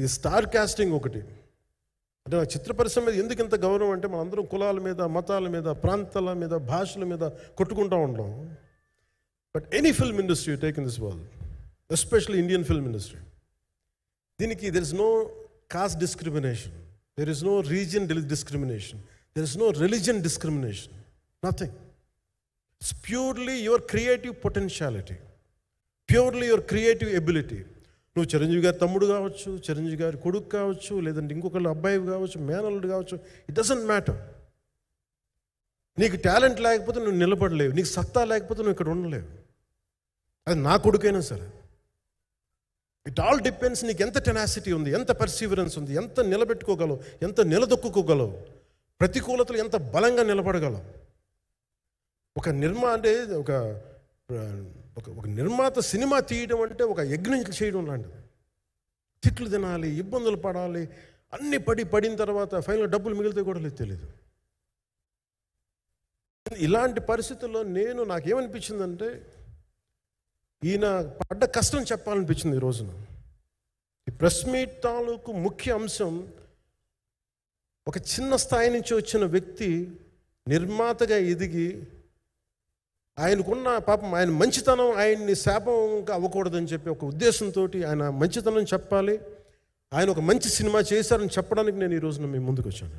ఈ star casting ఒకటి. అంటే ఆ చిత్ర పరిశ్రమ మీద ఎందుకు ఇంత గౌరవం అంటే మనందరం కులాల మీద, మతాల మీద, ప్రాంతాల మీద, భాషల మీద కొట్టుకుంటూ ఉంటాం. But any film industry take in this world, especially Indian film industry, దీనికి there is no caste discrimination, there is no region discrimination, there is no religion discrimination, nothing. It's purely your creative potentiality, purely your creative ability. నువ్వు చిరంజీవి గారి తమ్ముడు కావచ్చు, చిరంజీవి గారి కొడుకు కావచ్చు, లేదంటే ఇంకొకళ్ళు అబ్బాయి కావచ్చు, మేనల్లుడు కావచ్చు, ఇట్ డజంట్ మ్యాటర్. నీకు టాలెంట్ లేకపోతే నువ్వు నిలబడలేవు, నీకు సత్తా లేకపోతే నువ్వు ఇక్కడ ఉండలేవు. అది నా కొడుకైనా సరే. ఇట్ ఆల్ డిపెండ్స్ నీకు ఎంత టెనాసిటీ ఉంది, ఎంత పర్సీవరెన్స్ ఉంది, ఎంత నిలబెట్టుకోగలవు, ఎంత నిలదొక్కుకోగలవు, ప్రతికూలతలు ఎంత బలంగా నిలబడగలవు. ఒక నిర్మాత సినిమా తీయడం అంటే ఒక యజ్ఞం చేయడం లాంటిది. తిట్లు తినాలి, ఇబ్బందులు పడాలి, అన్ని పడిన తర్వాత ఫైనల్ డబ్బులు మిగిలితే కూడా లేదు, తెలియదు. ఇలాంటి పరిస్థితుల్లో నాకేమనిపించిందంటే ఈయన పడ్డ కష్టం చెప్పాలనిపించింది ఈ రోజున. ఈ ప్రెస్ మీట్ తాలూకు ముఖ్య అంశం, ఒక చిన్న స్థాయి నుంచి వచ్చిన వ్యక్తి నిర్మాతగా ఎదిగి ఆయనకున్న పాపం ఆయన మంచితనం ఆయన్ని శాపంగా అవ్వకూడదని చెప్పి ఒక ఉద్దేశంతో ఆయన మంచితనం చెప్పాలి, ఆయన ఒక మంచి సినిమా చేశారని చెప్పడానికి నేను ఈ రోజున మీ ముందుకు వచ్చాను.